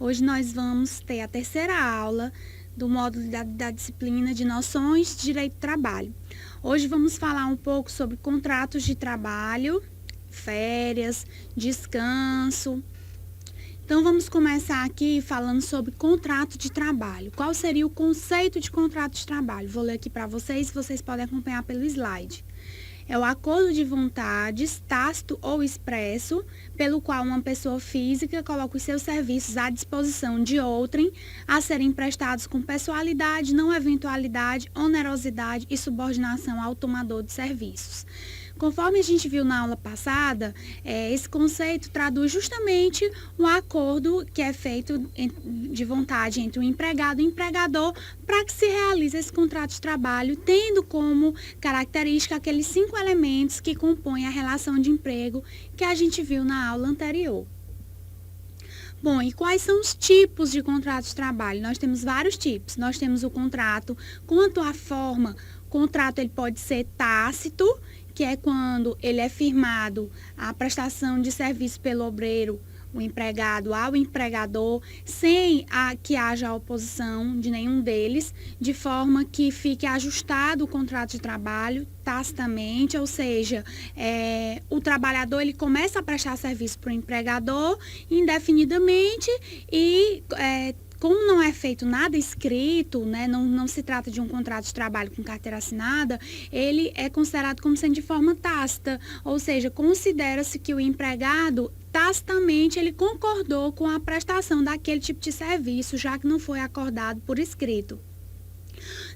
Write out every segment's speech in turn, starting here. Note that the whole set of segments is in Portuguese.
Hoje nós vamos ter a terceira aula do módulo da disciplina de Noções de Direito do Trabalho. Hoje vamos falar um pouco sobre contratos de trabalho, férias, descanso. Então vamos começar aqui falando sobre contrato de trabalho. Qual seria o conceito de contrato de trabalho? Vou ler aqui para vocês podem acompanhar pelo slide. É o acordo de vontades, tácito ou expresso, pelo qual uma pessoa física coloca os seus serviços à disposição de outrem, a serem prestados com pessoalidade, não eventualidade, onerosidade e subordinação ao tomador de serviços. Conforme a gente viu na aula passada, esse conceito traduz justamente um acordo que é feito de vontade entre o empregado e o empregador para que se realize esse contrato de trabalho, tendo como característica aqueles 5 elementos que compõem a relação de emprego que a gente viu na aula anterior. Bom, e quais são os tipos de contrato de trabalho? Nós temos vários tipos. Nós temos o contrato, quanto à forma, o contrato ele pode ser tácito, que é quando ele é firmado a prestação de serviço pelo obreiro, o empregado ao empregador, sem que haja oposição de nenhum deles, de forma que fique ajustado o contrato de trabalho tacitamente, ou seja, o trabalhador ele começa a prestar serviço para o empregador indefinidamente e como não é feito nada escrito, né, não se trata de um contrato de trabalho com carteira assinada, ele é considerado como sendo de forma tácita, ou seja, considera-se que o empregado tacitamente ele concordou com a prestação daquele tipo de serviço, já que não foi acordado por escrito.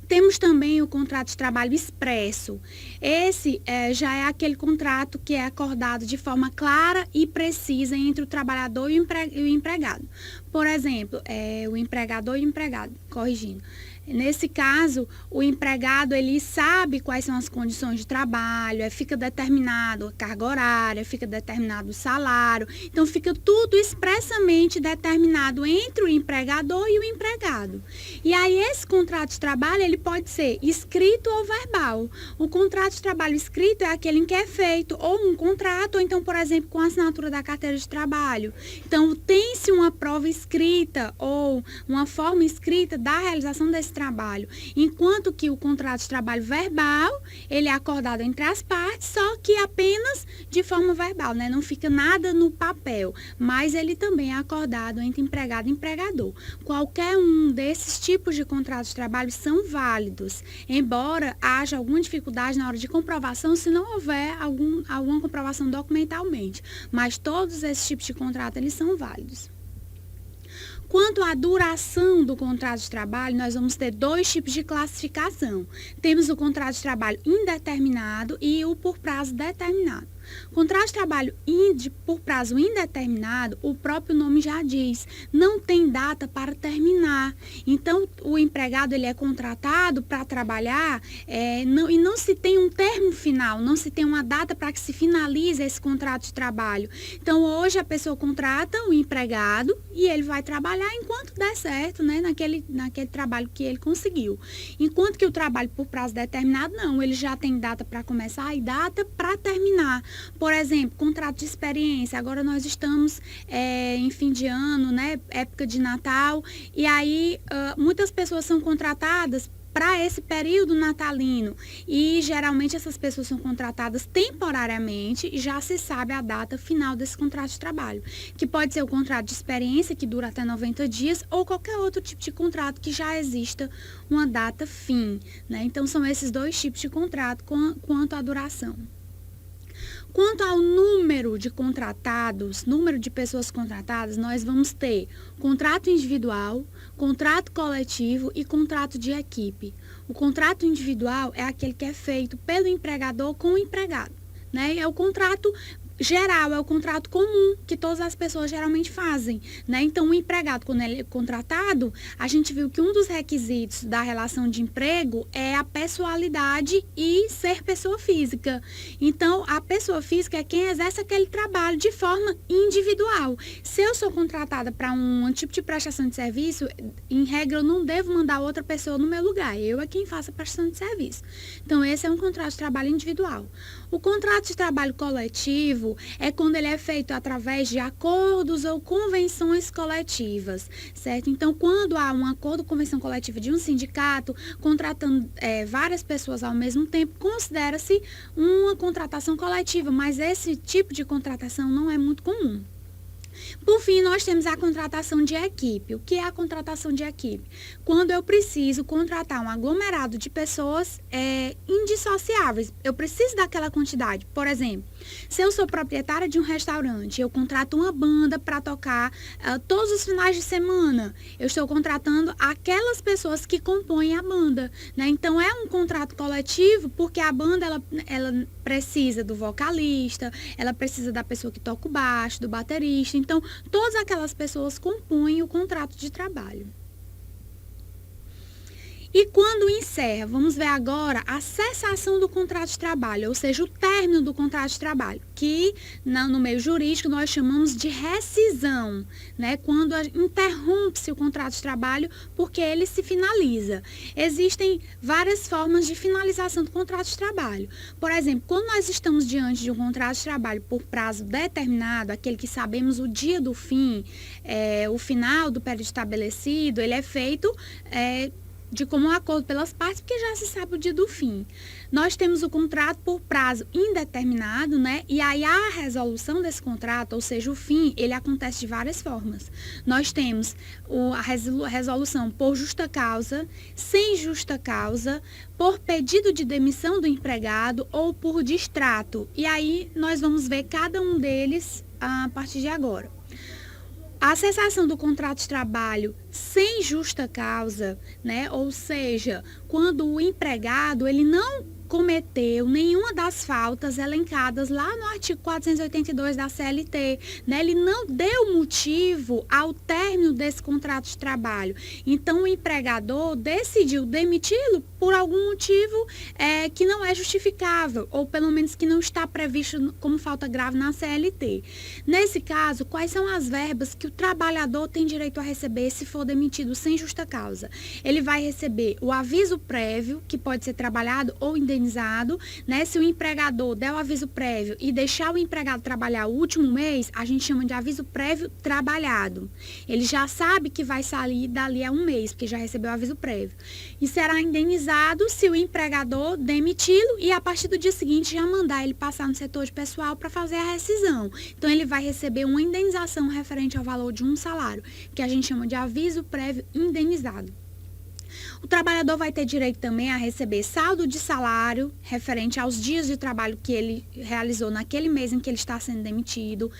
Temos também o contrato de trabalho expresso. Esse já é aquele contrato que é acordado de forma clara e precisa entre o trabalhador e o empregado. Por exemplo, o empregador e o empregado, corrigindo. Nesse caso, o empregado ele sabe quais são as condições de trabalho, fica determinado a carga horária, fica determinado o salário. Então, fica tudo expressamente determinado entre o empregador e o empregado. E aí, esse contrato de trabalho ele pode ser escrito ou verbal. O contrato de trabalho escrito é aquele em que é feito ou um contrato, ou então, por exemplo, com a assinatura da carteira de trabalho. Então, tem-se uma prova escrita ou uma forma escrita da realização desse trabalho, enquanto que o contrato de trabalho verbal, ele é acordado entre as partes, só que apenas de forma verbal, né? Não fica nada no papel, mas ele também é acordado entre empregado e empregador. Qualquer um desses tipos de contrato de trabalho são válidos, embora haja alguma dificuldade na hora de comprovação se não houver alguma comprovação documentalmente, mas todos esses tipos de contrato, eles são válidos. Quanto à duração do contrato de trabalho, nós vamos ter 2 tipos de classificação. Temos o contrato de trabalho indeterminado e o por prazo determinado. Contrato de trabalho por prazo indeterminado, o próprio nome já diz, não tem data para terminar. Então, o empregado ele é contratado para trabalhar e não se tem um termo final, não se tem uma data para que se finalize esse contrato de trabalho. Então, hoje a pessoa contrata o empregado e ele vai trabalhar enquanto der certo, né, naquele trabalho que ele conseguiu. Enquanto que o trabalho por prazo determinado, não, ele já tem data para começar e data para terminar. Por exemplo, contrato de experiência. Agora nós estamos em fim de ano, né, época de Natal, e aí muitas pessoas são contratadas para esse período natalino e geralmente essas pessoas são contratadas temporariamente e já se sabe a data final desse contrato de trabalho, que pode ser o contrato de experiência que dura até 90 dias ou qualquer outro tipo de contrato que já exista uma data fim, né? Então são esses 2 tipos de contrato quanto à duração. Quanto ao número de contratados, número de pessoas contratadas, nós vamos ter contrato individual, contrato coletivo e contrato de equipe. O contrato individual é aquele que é feito pelo empregador com o empregado, né? É o contrato geral, é o contrato comum que todas as pessoas geralmente fazem, né? Então, o empregado, quando ele é contratado, a gente viu que um dos requisitos da relação de emprego é a pessoalidade e ser pessoa física. Então, a pessoa física é quem exerce aquele trabalho de forma individual. Se eu sou contratada para um tipo de prestação de serviço, em regra, eu não devo mandar outra pessoa no meu lugar. Eu é quem faço a prestação de serviço. Então, esse é um contrato de trabalho individual. O contrato de trabalho coletivo, coletivo é quando ele é feito através de acordos ou convenções coletivas, certo? Então, quando há um acordo ou convenção coletiva de um sindicato contratando várias pessoas ao mesmo tempo, considera-se uma contratação coletiva, mas esse tipo de contratação não é muito comum. Por fim, nós temos a contratação de equipe. O que é a contratação de equipe? Quando eu preciso contratar um aglomerado de pessoas indissociáveis. Eu preciso daquela quantidade. Por exemplo, se eu sou proprietária de um restaurante, eu contrato uma banda para tocar todos os finais de semana. Eu estou contratando aquelas pessoas que compõem a banda, né? Então, é um contrato coletivo porque a banda ela precisa do vocalista, ela precisa da pessoa que toca o baixo, do baterista. Então, todas aquelas pessoas compõem o contrato de trabalho. E quando encerra, vamos ver agora a cessação do contrato de trabalho, ou seja, o término do contrato de trabalho, que no meio jurídico nós chamamos de rescisão, né? Quando interrompe-se o contrato de trabalho porque ele se finaliza. Existem várias formas de finalização do contrato de trabalho. Por exemplo, quando nós estamos diante de um contrato de trabalho por prazo determinado, aquele que sabemos o dia do fim, o final do período estabelecido, ele é feito de comum acordo pelas partes, porque já se sabe o dia do fim. Nós temos o contrato por prazo indeterminado, né? E aí a resolução desse contrato, ou seja, o fim, ele acontece de várias formas. Nós temos a resolução por justa causa, sem justa causa, por pedido de demissão do empregado ou por distrato. E aí nós vamos ver cada um deles a partir de agora. A cessação do contrato de trabalho sem justa causa, né? Ou seja, quando o empregado ele não cometeu nenhuma das faltas elencadas lá no artigo 482 da CLT, né? Ele não deu motivo ao término desse contrato de trabalho. Então, o empregador decidiu demiti-lo por algum motivo que não é justificável, ou pelo menos que não está previsto como falta grave na CLT. Nesse caso, quais são as verbas que o trabalhador tem direito a receber se for demitido sem justa causa? Ele vai receber o aviso prévio, que pode ser trabalhado ou indenizado, né? Se o empregador der o aviso prévio e deixar o empregado trabalhar o último mês, a gente chama de aviso prévio trabalhado. Ele já sabe que vai sair dali a um mês, porque já recebeu o aviso prévio. E será indenizado se o empregador demiti-lo e a partir do dia seguinte já mandar ele passar no setor de pessoal para fazer a rescisão. Então, ele vai receber uma indenização referente ao valor de um salário, que a gente chama de aviso prévio indenizado. O trabalhador vai ter direito também a receber saldo de salário referente aos dias de trabalho que ele realizou naquele mês em que ele está sendo demitido.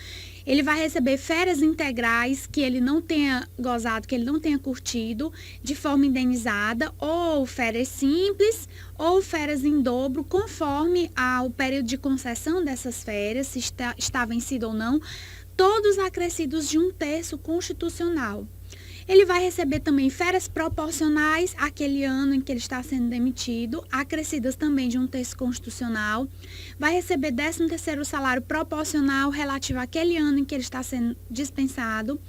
Ele vai receber férias integrais que ele não tenha gozado, que ele não tenha curtido de forma indenizada, ou férias simples, ou férias em dobro, conforme o período de concessão dessas férias, se está vencido ou não, todos acrescidos de 1/3 constitucional. Ele vai receber também férias proporcionais àquele ano em que ele está sendo demitido, acrescidas também de 1/3 constitucional. Vai receber 13º salário proporcional relativo àquele ano em que ele está sendo dispensado.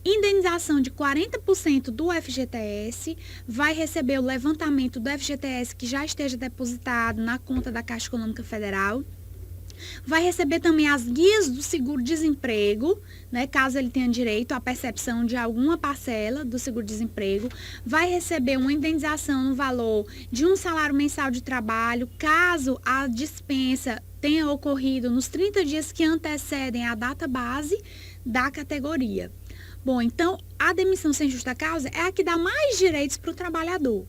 Indenização de 40% do FGTS, vai receber o levantamento do FGTS que já esteja depositado na conta da Caixa Econômica Federal. Vai receber também as guias do seguro-desemprego, né, caso ele tenha direito à percepção de alguma parcela do seguro-desemprego. Vai receber uma indenização no valor de um salário mensal de trabalho, caso a dispensa tenha ocorrido nos 30 dias que antecedem a data base da categoria. Bom, então, a demissão sem justa causa é a que dá mais direitos para o trabalhador.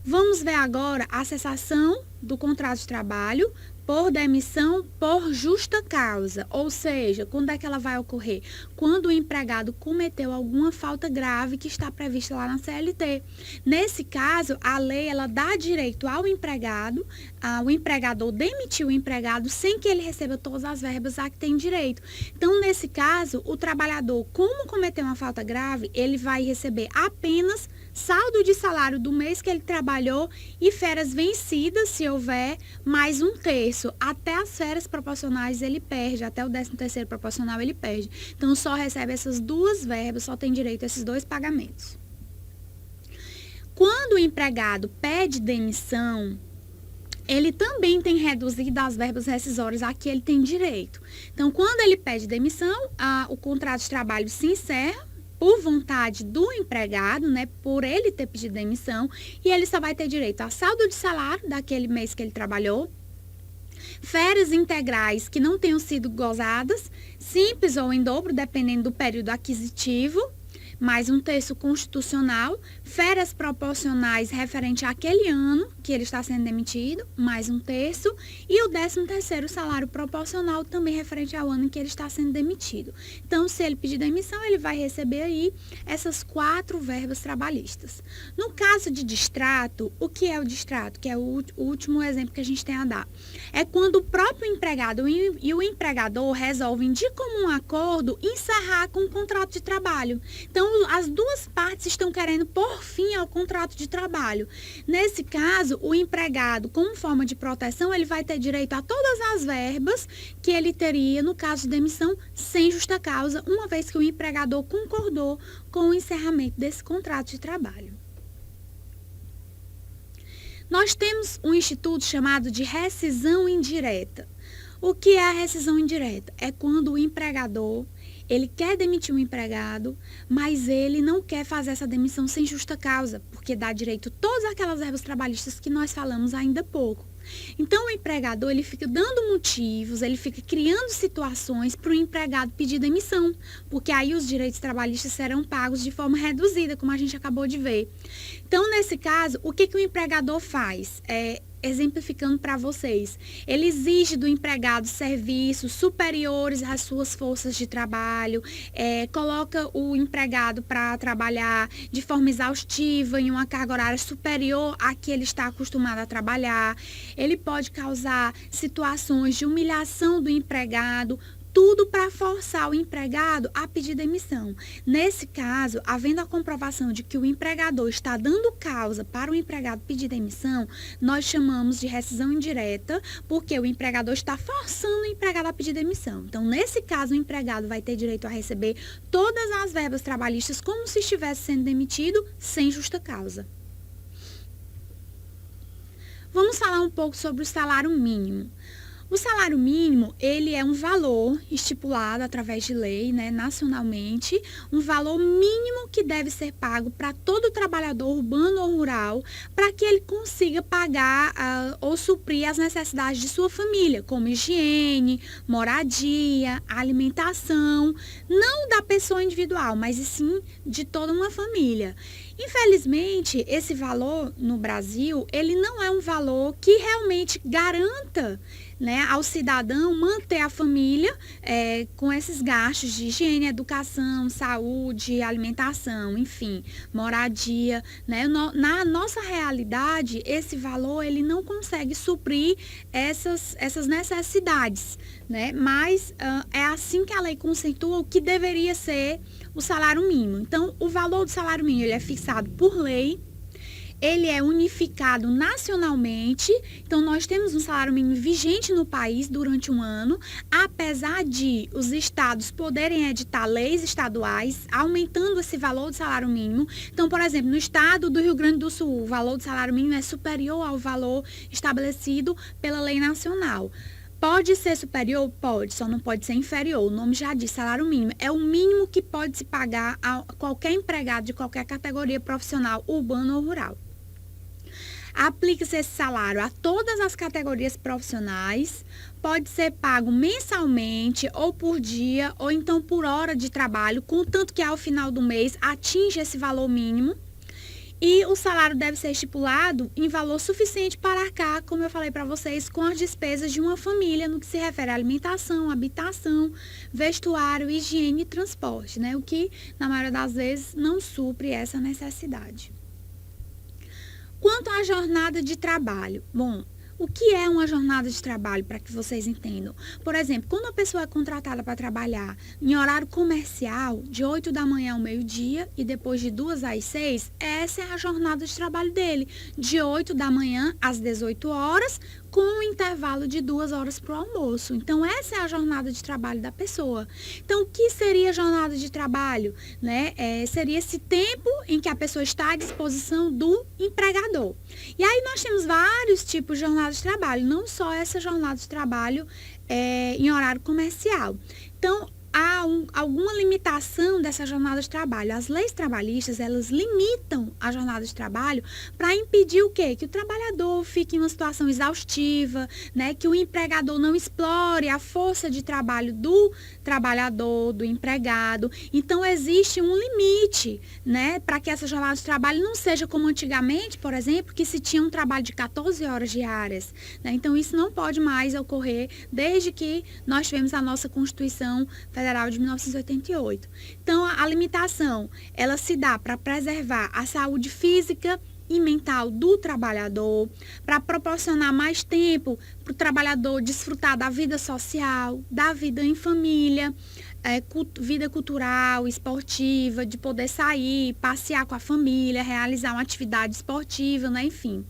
Vamos ver agora a cessação do contrato de trabalho por demissão por justa causa, ou seja, quando é que ela vai ocorrer? Quando o empregado cometeu alguma falta grave que está prevista lá na CLT. Nesse caso, a lei ela dá direito ao empregado, o empregador demitir o empregado sem que ele receba todas as verbas a que tem direito. Então, nesse caso, o trabalhador, como cometeu uma falta grave, ele vai receber apenas saldo de salário do mês que ele trabalhou e férias vencidas, se houver, mais 1/3. Até as férias proporcionais ele perde, até o 13º proporcional ele perde. Então, só recebe essas duas verbas, só tem direito a esses dois pagamentos. Quando o empregado pede demissão, ele também tem reduzido as verbas rescisórias a que ele tem direito. Então, quando ele pede demissão, o contrato de trabalho se encerra por vontade do empregado, né, por ele ter pedido demissão, e ele só vai ter direito a saldo de salário daquele mês que ele trabalhou, férias integrais que não tenham sido gozadas, simples ou em dobro, dependendo do período aquisitivo, mais um terço constitucional, férias proporcionais referente àquele ano que ele está sendo demitido, mais um terço, e o 13º salário proporcional também referente ao ano em que ele está sendo demitido. Então, se ele pedir demissão, ele vai receber aí essas 4 verbas trabalhistas. No caso de distrato, o que é o distrato? Que é o último exemplo que a gente tem a dar. É quando o próprio empregado e o empregador resolvem de comum acordo encerrar com o contrato de trabalho. Então, as duas partes estão querendo pôr fim ao contrato de trabalho. Nesse caso, o empregado, como forma de proteção, ele vai ter direito a todas as verbas que ele teria no caso de demissão sem justa causa, uma vez que o empregador concordou com o encerramento desse contrato de trabalho. Nós temos um instituto chamado de rescisão indireta. O que é a rescisão indireta? É quando o empregador ele quer demitir o empregado, mas ele não quer fazer essa demissão sem justa causa, porque dá direito a todas aquelas verbas trabalhistas que nós falamos ainda há pouco. Então, o empregador, ele fica dando motivos, ele fica criando situações para o empregado pedir demissão, porque aí os direitos trabalhistas serão pagos de forma reduzida, como a gente acabou de ver. Então, nesse caso, o que o empregador faz? Exemplificando para vocês, ele exige do empregado serviços superiores às suas forças de trabalho, coloca o empregado para trabalhar de forma exaustiva, em uma carga horária superior à que ele está acostumado a trabalhar. Ele pode causar situações de humilhação do empregado, tudo para forçar o empregado a pedir demissão. Nesse caso, havendo a comprovação de que o empregador está dando causa para o empregado pedir demissão, nós chamamos de rescisão indireta, porque o empregador está forçando o empregado a pedir demissão. Então, nesse caso, o empregado vai ter direito a receber todas as verbas trabalhistas como se estivesse sendo demitido sem justa causa. Vamos falar um pouco sobre o salário mínimo. O salário mínimo, ele é um valor estipulado através de lei, né, nacionalmente, um valor mínimo que deve ser pago para todo trabalhador urbano ou rural, para que ele consiga pagar ou suprir as necessidades de sua família, como higiene, moradia, alimentação, não da pessoa individual, mas sim de toda uma família. Infelizmente, esse valor no Brasil, ele não é um valor que realmente garanta, né, ao cidadão manter a família com esses gastos de higiene, educação, saúde, alimentação, enfim, moradia, né? Na nossa realidade, esse valor ele não consegue suprir essas necessidades, né? Mas é assim que a lei conceitua o que deveria ser o salário mínimo. Então, o valor do salário mínimo ele é fixado por lei. Ele é unificado nacionalmente, então nós temos um salário mínimo vigente no país durante um ano, apesar de os estados poderem editar leis estaduais, aumentando esse valor do salário mínimo. Então, por exemplo, no estado do Rio Grande do Sul, o valor do salário mínimo é superior ao valor estabelecido pela lei nacional. Pode ser superior? Pode, só não pode ser inferior. O nome já diz, salário mínimo. É o mínimo que pode se pagar a qualquer empregado de qualquer categoria profissional, urbana ou rural. Aplica-se esse salário a todas as categorias profissionais, pode ser pago mensalmente, ou por dia, ou então por hora de trabalho, contanto que ao final do mês atinja esse valor mínimo. E o salário deve ser estipulado em valor suficiente para arcar, como eu falei para vocês, com as despesas de uma família no que se refere à alimentação, habitação, vestuário, higiene e transporte, né? O que, na maioria das vezes, não supre essa necessidade. Quanto à jornada de trabalho, bom, o que é uma jornada de trabalho, para que vocês entendam? Por exemplo, quando a pessoa é contratada para trabalhar em horário comercial, de 8 da manhã ao meio-dia e depois de 2 às 6, essa é a jornada de trabalho dele, de 8 da manhã às 18 horas, com um intervalo de 2 horas para o almoço. Então, essa é a jornada de trabalho da pessoa. Então, o que seria a jornada de trabalho? Né? Seria esse tempo em que a pessoa está à disposição do empregador. E aí nós temos vários tipos de jornada de trabalho, não só essa jornada de trabalho em horário comercial. Então, há alguma limitação dessa jornada de trabalho. As leis trabalhistas, elas limitam a jornada de trabalho para impedir o quê? Que o trabalhador fique em uma situação exaustiva, né? Que o empregador não explore a força de trabalho do trabalhador, do empregado. Então, existe um limite, né? Para que essa jornada de trabalho não seja como antigamente, por exemplo, que se tinha um trabalho de 14 horas diárias, né? Então, isso não pode mais ocorrer desde que nós tivemos a nossa Constituição Federal de 1988. Então, a limitação, ela se dá para preservar a saúde física e mental do trabalhador, para proporcionar mais tempo para o trabalhador desfrutar da vida social, da vida em família, vida cultural, esportiva, de poder sair, passear com a família, realizar uma atividade esportiva, né? Enfim.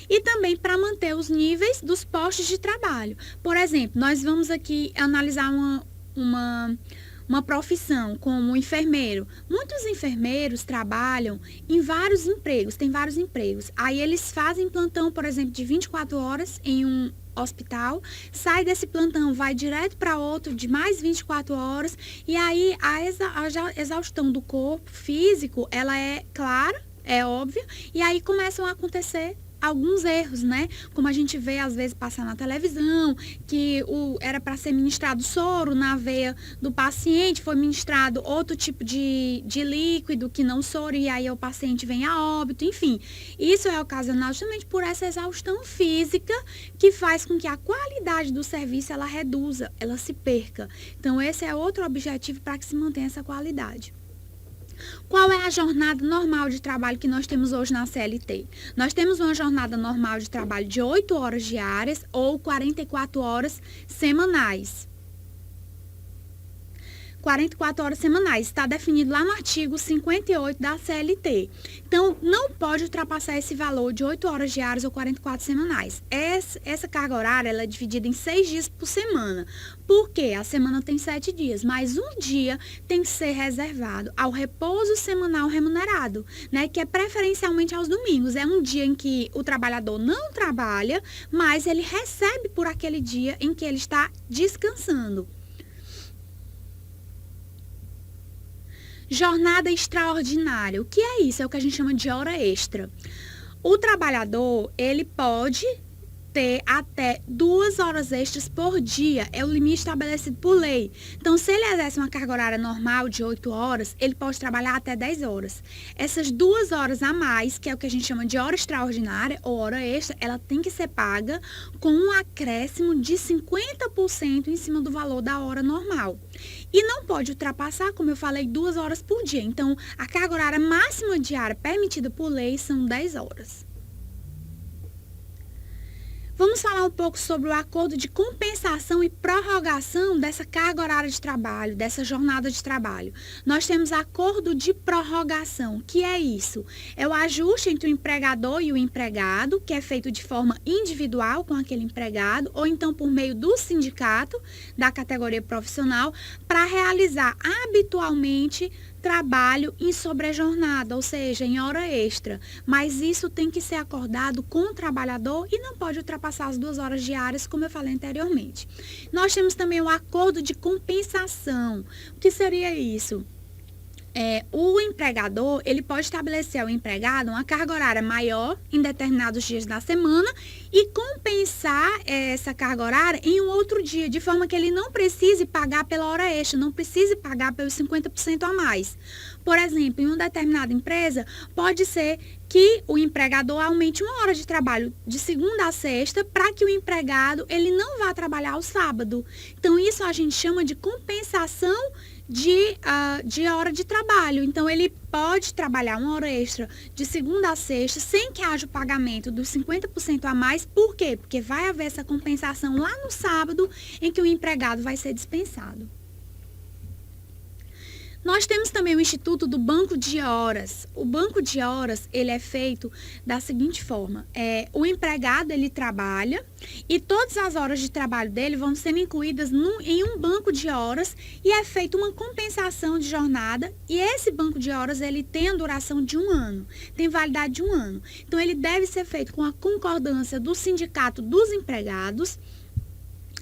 E também para manter os níveis dos postos de trabalho. Por exemplo, nós vamos aqui analisar uma profissão como enfermeiro. Muitos enfermeiros trabalham em vários empregos, tem vários empregos. Aí eles fazem plantão, por exemplo, de 24 horas em um hospital, sai desse plantão, vai direto para outro de mais 24 horas, e aí a exaustão do corpo físico, ela é clara, é óbvia, e aí começam a acontecer alguns erros, né? Como a gente vê às vezes passar na televisão, que era para ser ministrado soro na veia do paciente, foi ministrado outro tipo de líquido que não soro, e aí o paciente vem a óbito, enfim. Isso é ocasionado justamente por essa exaustão física que faz com que a qualidade do serviço ela reduza, ela se perca. Então, esse é outro objetivo para que se mantenha essa qualidade. Qual é a jornada normal de trabalho que nós temos hoje na CLT? Nós temos uma jornada normal de trabalho de 8 horas diárias ou 44 horas semanais. 44 horas semanais, está definido lá no artigo 58 da CLT. Então, não pode ultrapassar esse valor de 8 horas diárias ou 44 semanais. Essa carga horária ela é dividida em 6 dias por semana. Por quê? A semana tem 7 dias, mas um dia tem que ser reservado ao repouso semanal remunerado, né? Que é preferencialmente aos domingos. É um dia em que o trabalhador não trabalha, mas ele recebe por aquele dia em que ele está descansando. Jornada extraordinária. O que é isso? É o que a gente chama de hora extra. O trabalhador, ele pode ter até 2 horas extras por dia, é o limite estabelecido por lei. Então, se ele exerce uma carga horária normal de 8 horas, ele pode trabalhar até 10 horas. Essas 2 horas a mais, que é o que a gente chama de hora extraordinária ou hora extra, ela tem que ser paga com um acréscimo de 50% em cima do valor da hora normal. E não pode ultrapassar, como eu falei, 2 horas por dia. Então, a carga horária máxima diária permitida por lei são 10 horas. Vamos falar um pouco sobre o acordo de compensação e prorrogação dessa carga horária de trabalho, dessa jornada de trabalho. Nós temos acordo de prorrogação. O que é isso? É o ajuste entre o empregador e o empregado, que é feito de forma individual com aquele empregado, ou então por meio do sindicato da categoria profissional, para realizar habitualmente trabalho em sobrejornada, ou seja, em hora extra. Mas isso tem que ser acordado com o trabalhador e não pode ultrapassar as 2 horas diárias, como eu falei anteriormente. Nós temos também o acordo de compensação. O que seria isso? O empregador, ele pode estabelecer ao empregado uma carga horária maior em determinados dias da semana e compensar essa carga horária em um outro dia, de forma que ele não precise pagar pela hora extra, não precise pagar pelos 50% a mais. Por exemplo, em uma determinada empresa, pode ser que o empregador aumente 1 hora de trabalho de segunda a sexta para que o empregado ele não vá trabalhar ao sábado. Então, isso a gente chama de compensação de hora de trabalho. Então, ele pode trabalhar 1 hora extra de segunda a sexta sem que haja o pagamento dos 50% a mais. Por quê? Porque vai haver essa compensação lá no sábado em que o empregado vai ser dispensado. Nós temos também o Instituto do Banco de Horas. O banco de horas, ele é feito da seguinte forma: o empregado, ele trabalha e todas as horas de trabalho dele vão ser incluídas em um banco de horas e é feita uma compensação de jornada, e esse banco de horas, ele tem a duração de 1 ano, tem validade de 1 ano. Então, ele deve ser feito com a concordância do sindicato dos empregados,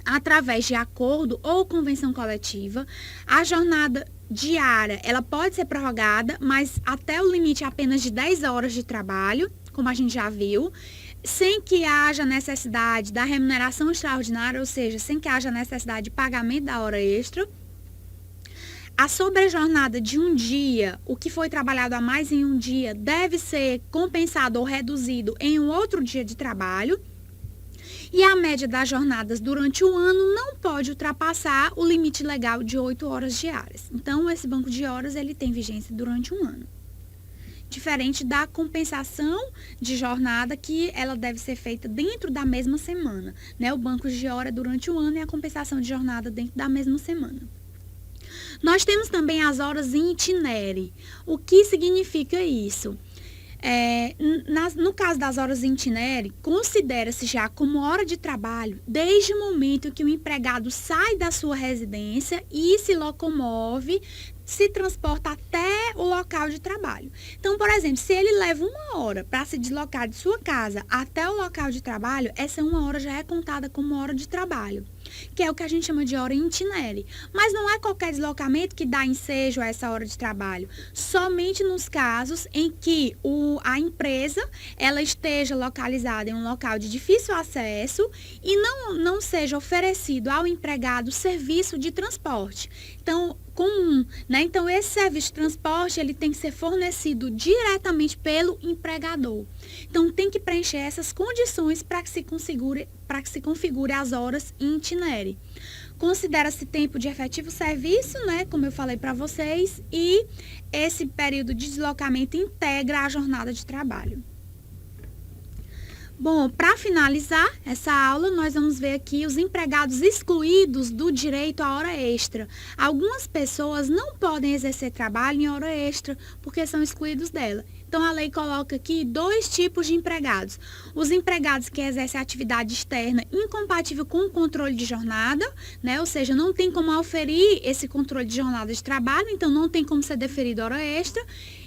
através de acordo ou convenção coletiva. A jornada diária, ela pode ser prorrogada, mas até o limite é apenas de 10 horas de trabalho, como a gente já viu, sem que haja necessidade da remuneração extraordinária, ou seja, sem que haja necessidade de pagamento da hora extra. A sobrejornada de um dia, o que foi trabalhado a mais em um dia, deve ser compensado ou reduzido em um outro dia de trabalho. E a média das jornadas durante o ano não pode ultrapassar o limite legal de 8 horas diárias. Então, esse banco de horas, ele tem vigência durante 1 ano. Diferente da compensação de jornada, que ela deve ser feita dentro da mesma semana, né? O banco de hora durante o ano e a compensação de jornada dentro da mesma semana. Nós temos também as horas em itinere. O que significa isso? No caso das horas em itinere, considera-se já como hora de trabalho desde o momento que o empregado sai da sua residência e se locomove, se transporta até o local de trabalho. Então, por exemplo, se ele leva 1 hora para se deslocar de sua casa até o local de trabalho, essa 1 hora já é contada como hora de trabalho, que é o que a gente chama de hora em itinere. Mas não é qualquer deslocamento que dá ensejo a essa hora de trabalho, somente nos casos em que a empresa ela esteja localizada em um local de difícil acesso e não seja oferecido ao empregado serviço de transporte. Então, comum, né? Então, esse serviço de transporte, ele tem que ser fornecido diretamente pelo empregador. Então, tem que preencher essas condições para que se configure as horas em itinere. Considera-se tempo de efetivo serviço, né? Como eu falei para vocês, e esse período de deslocamento integra a jornada de trabalho. Bom, para finalizar essa aula, nós vamos ver aqui os empregados excluídos do direito à hora extra. Algumas pessoas não podem exercer trabalho em hora extra porque são excluídos dela. Então, a lei coloca aqui 2 tipos de empregados. Os empregados que exercem atividade externa incompatível com o controle de jornada, né? Ou seja, não tem como auferir esse controle de jornada de trabalho, então não tem como ser deferido hora extra.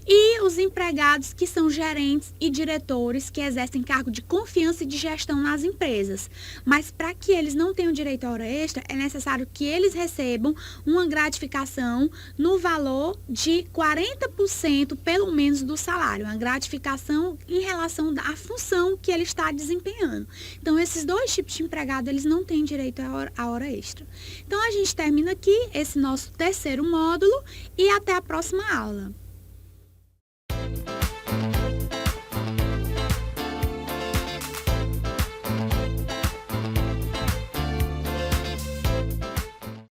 E os empregados que são gerentes e diretores que exercem cargo de confiança e de gestão nas empresas. Mas para que eles não tenham direito à hora extra, é necessário que eles recebam uma gratificação no valor de 40% pelo menos do salário. Uma gratificação em relação à função que ele está desempenhando. Então, esses 2 tipos de empregado, eles não têm direito à hora extra. Então, a gente termina aqui esse nosso terceiro módulo e até a próxima aula.